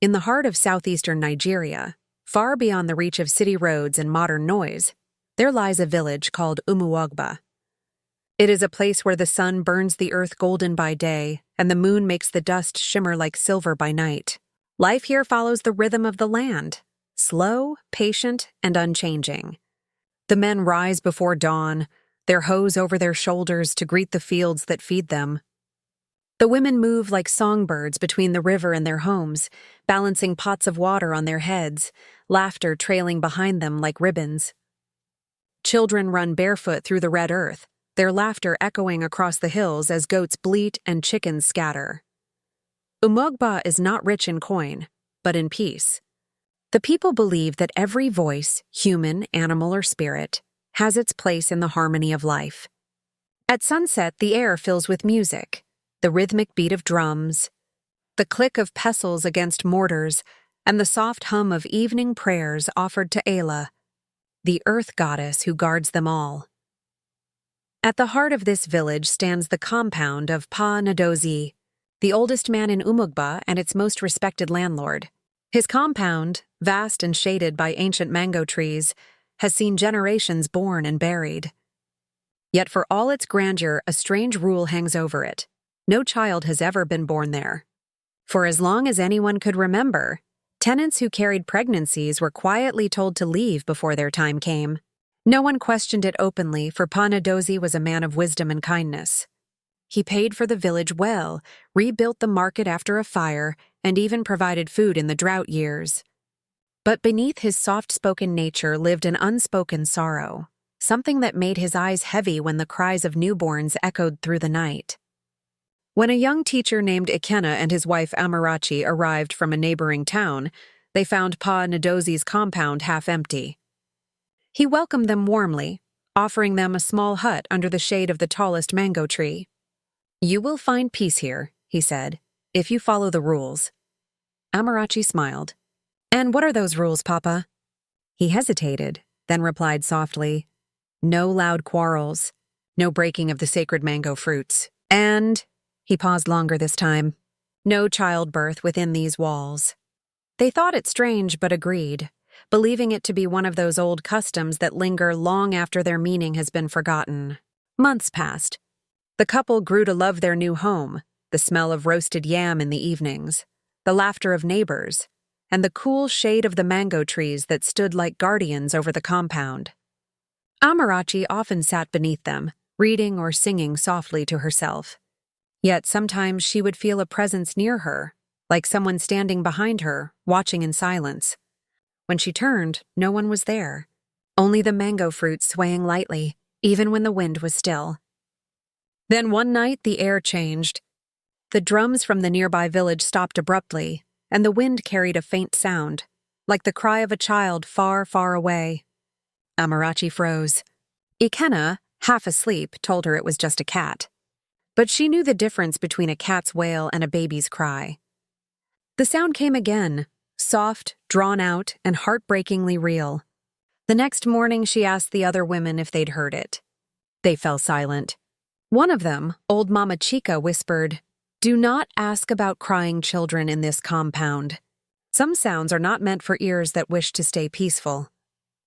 In the heart of southeastern Nigeria, far beyond the reach of city roads and modern noise, there lies a village called Umuogba. It is a place where the sun burns the earth golden by day and the moon makes the dust shimmer like silver by night. Life here follows the rhythm of the land, slow, patient, and unchanging. The men rise before dawn, their hoes over their shoulders to greet the fields that feed them. The women move like songbirds between the river and their homes, balancing pots of water on their heads, laughter trailing behind them like ribbons. Children run barefoot through the red earth, their laughter echoing across the hills as goats bleat and chickens scatter. Umuogba is not rich in coin, but in peace. The people believe that every voice, human, animal, or spirit, has its place in the harmony of life. At sunset, the air fills with music, the rhythmic beat of drums, the click of pestles against mortars, and the soft hum of evening prayers offered to Ela, the earth goddess who guards them all. At the heart of this village stands the compound of Pa Nnadozie, the oldest man in Umuogba and its most respected landlord. His compound, vast and shaded by ancient mango trees, has seen generations born and buried. Yet for all its grandeur, a strange rule hangs over it. No child has ever been born there. For as long as anyone could remember, tenants who carried pregnancies were quietly told to leave before their time came. No one questioned it openly, for Pa Nnadozie was a man of wisdom and kindness. He paid for the village well, rebuilt the market after a fire, and even provided food in the drought years. But beneath his soft-spoken nature lived an unspoken sorrow, something that made his eyes heavy when the cries of newborns echoed through the night. When a young teacher named Ikenna and his wife Amarachi arrived from a neighboring town, they found Pa Nnadozie's compound half empty. He welcomed them warmly, offering them a small hut under the shade of the tallest mango tree. "You will find peace here," he said, "if you follow the rules." Amarachi smiled. "And what are those rules, Papa?" He hesitated, then replied softly, "No loud quarrels, no breaking of the sacred mango fruits, and," he paused longer this time, "no childbirth within these walls." They thought it strange but agreed, believing it to be one of those old customs that linger long after their meaning has been forgotten. Months passed. The couple grew to love their new home, the smell of roasted yam in the evenings, the laughter of neighbors, and the cool shade of the mango trees that stood like guardians over the compound. Amarachi often sat beneath them, reading or singing softly to herself. Yet sometimes she would feel a presence near her, like someone standing behind her, watching in silence. When she turned, no one was there, only the mango fruit swaying lightly, even when the wind was still. Then one night the air changed. The drums from the nearby village stopped abruptly, and the wind carried a faint sound, like the cry of a child far, far away. Amarachi froze. Ikenna, half asleep, told her it was just a cat. But she knew the difference between a cat's wail and a baby's cry. The sound came again, soft, drawn out, and heartbreakingly real. The next morning she asked the other women if they'd heard it. They fell silent. One of them, old Mama Chica, whispered, "Do not ask about crying children in this compound. Some sounds are not meant for ears that wish to stay peaceful."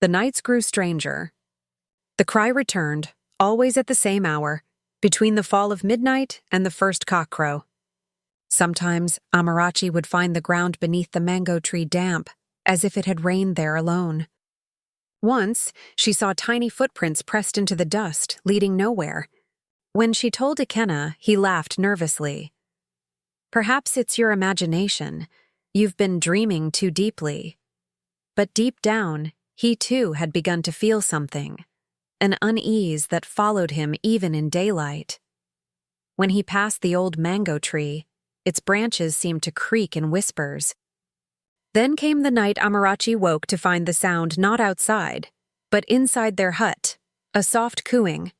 The nights grew stranger. The cry returned, always at the same hour, between the fall of midnight and the first cockcrow. Sometimes Amarachi would find the ground beneath the mango tree damp, as if it had rained there alone. Once, she saw tiny footprints pressed into the dust, leading nowhere. When she told Ikenna, he laughed nervously. "Perhaps it's your imagination. You've been dreaming too deeply." But deep down, he too had begun to feel something, an unease that followed him even in daylight. When he passed the old mango tree, its branches seemed to creak in whispers. Then came the night Amarachi woke to find the sound not outside, but inside their hut, a soft cooing,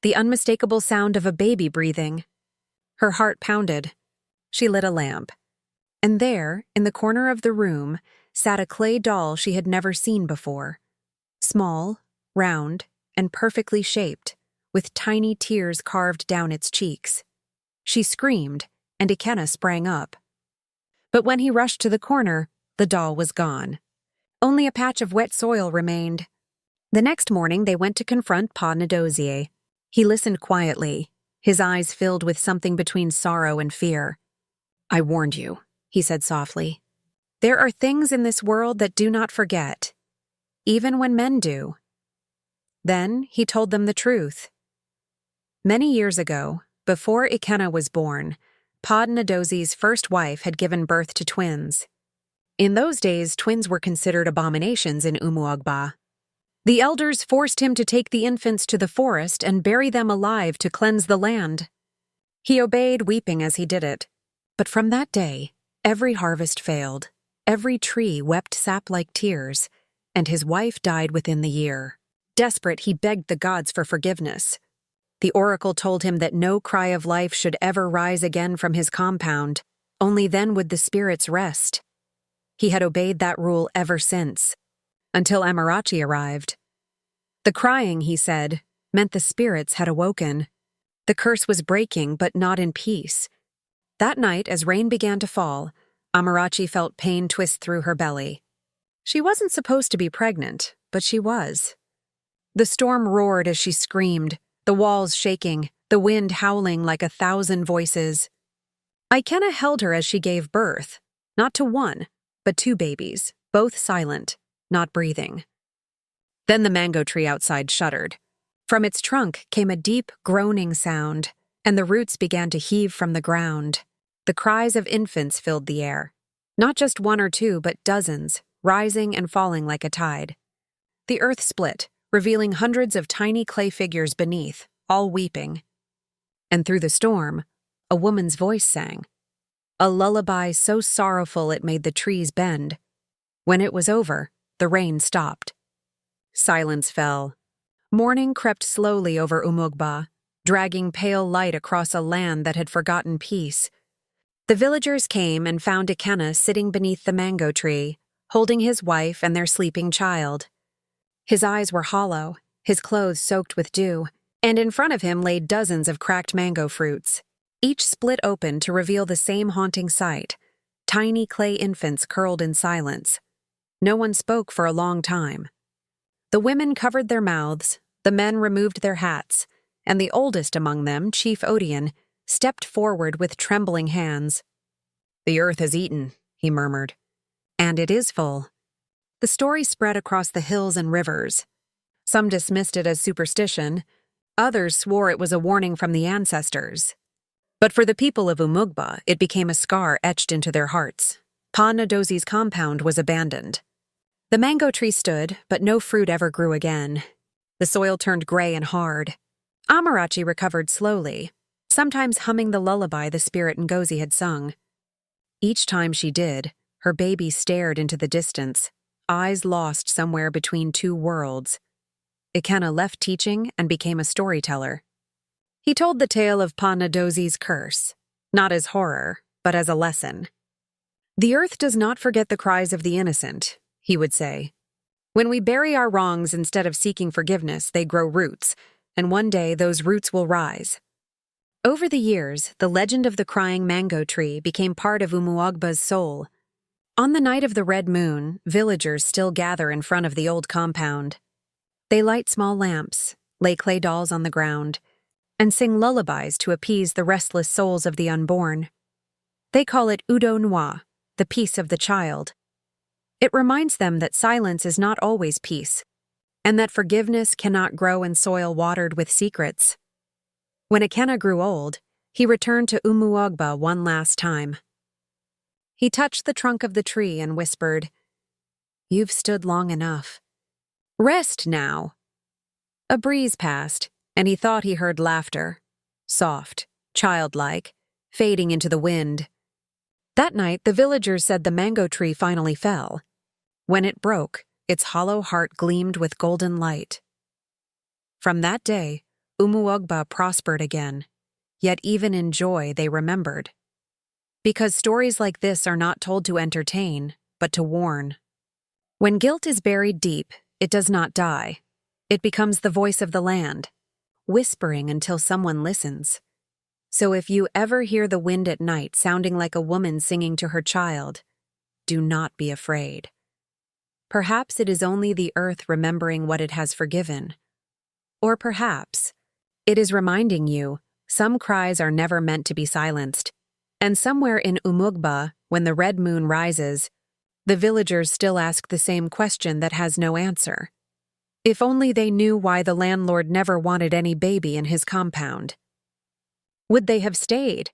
the unmistakable sound of a baby breathing. Her heart pounded. She lit a lamp. And there, in the corner of the room, sat a clay doll she had never seen before. Small, round, and perfectly shaped, with tiny tears carved down its cheeks. She screamed, and Ikenna sprang up. But when he rushed to the corner, the doll was gone. Only a patch of wet soil remained. The next morning they went to confront Pa Nnadozie. He listened quietly, his eyes filled with something between sorrow and fear. "I warned you," he said softly. "There are things in this world that do not forget, even when men do." Then he told them the truth. Many years ago, before Ikenna was born, Pa Nnadozie's first wife had given birth to twins. In those days, twins were considered abominations in Umuogba. The elders forced him to take the infants to the forest and bury them alive to cleanse the land. He obeyed, weeping as he did it. But from that day, every harvest failed, every tree wept sap-like tears, and his wife died within the year. Desperate, he begged the gods for forgiveness. The oracle told him that no cry of life should ever rise again from his compound, only then would the spirits rest. He had obeyed that rule ever since, until Amarachi arrived. The crying, he said, meant the spirits had awoken. The curse was breaking, but not in peace. That night, as rain began to fall, Amarachi felt pain twist through her belly. She wasn't supposed to be pregnant, but she was. The storm roared as she screamed, the walls shaking, the wind howling like 1,000 voices. Ikenna held her as she gave birth, not to one, but 2 babies, both silent, not breathing. Then the mango tree outside shuddered. From its trunk came a deep, groaning sound, and the roots began to heave from the ground. The cries of infants filled the air. Not just 1 or 2, but dozens, rising and falling like a tide. The earth split, revealing hundreds of tiny clay figures beneath, all weeping. And through the storm, a woman's voice sang. A lullaby so sorrowful it made the trees bend. When it was over, the rain stopped. Silence fell. Morning crept slowly over Umuogba, dragging pale light across a land that had forgotten peace. The villagers came and found Ikenna sitting beneath the mango tree, holding his wife and their sleeping child. His eyes were hollow, his clothes soaked with dew, and in front of him lay dozens of cracked mango fruits, each split open to reveal the same haunting sight, tiny clay infants curled in silence. No one spoke for a long time. The women covered their mouths, the men removed their hats, and the oldest among them, Chief Odion, stepped forward with trembling hands. "The earth has eaten," he murmured. "And it is full." The story spread across the hills and rivers. Some dismissed it as superstition, others swore it was a warning from the ancestors. But for the people of Umuogba, it became a scar etched into their hearts. Pa Nnadozie's compound was abandoned. The mango tree stood, but no fruit ever grew again. The soil turned gray and hard. Amarachi recovered slowly, sometimes humming the lullaby the spirit Ngozi had sung. Each time she did, her baby stared into the distance, eyes lost somewhere between 2 worlds. Ikenna left teaching and became a storyteller. He told the tale of Pa Nnadozie's curse, not as horror, but as a lesson. "The earth does not forget the cries of the innocent," he would say. "When we bury our wrongs instead of seeking forgiveness, they grow roots, and one day those roots will rise." Over the years, the legend of the crying mango tree became part of Umuogba's soul. On the night of the red moon, villagers still gather in front of the old compound. They light small lamps, lay clay dolls on the ground, and sing lullabies to appease the restless souls of the unborn. They call it Udo Noir, the peace of the child. It reminds them that silence is not always peace, and that forgiveness cannot grow in soil watered with secrets. When Ikenna grew old, he returned to Umuogba one last time. He touched the trunk of the tree and whispered, "You've stood long enough. Rest now." A breeze passed, and he thought he heard laughter, soft, childlike, fading into the wind. That night, the villagers said the mango tree finally fell. When it broke, its hollow heart gleamed with golden light. From that day, Umuogba prospered again, yet even in joy they remembered. Because stories like this are not told to entertain, but to warn. When guilt is buried deep, it does not die. It becomes the voice of the land, whispering until someone listens. So if you ever hear the wind at night sounding like a woman singing to her child, do not be afraid. Perhaps it is only the earth remembering what it has forgiven. Or perhaps it is reminding you some cries are never meant to be silenced, and somewhere in Umuogba, when the red moon rises, the villagers still ask the same question that has no answer. If only they knew why the landlord never wanted any baby in his compound. Would they have stayed?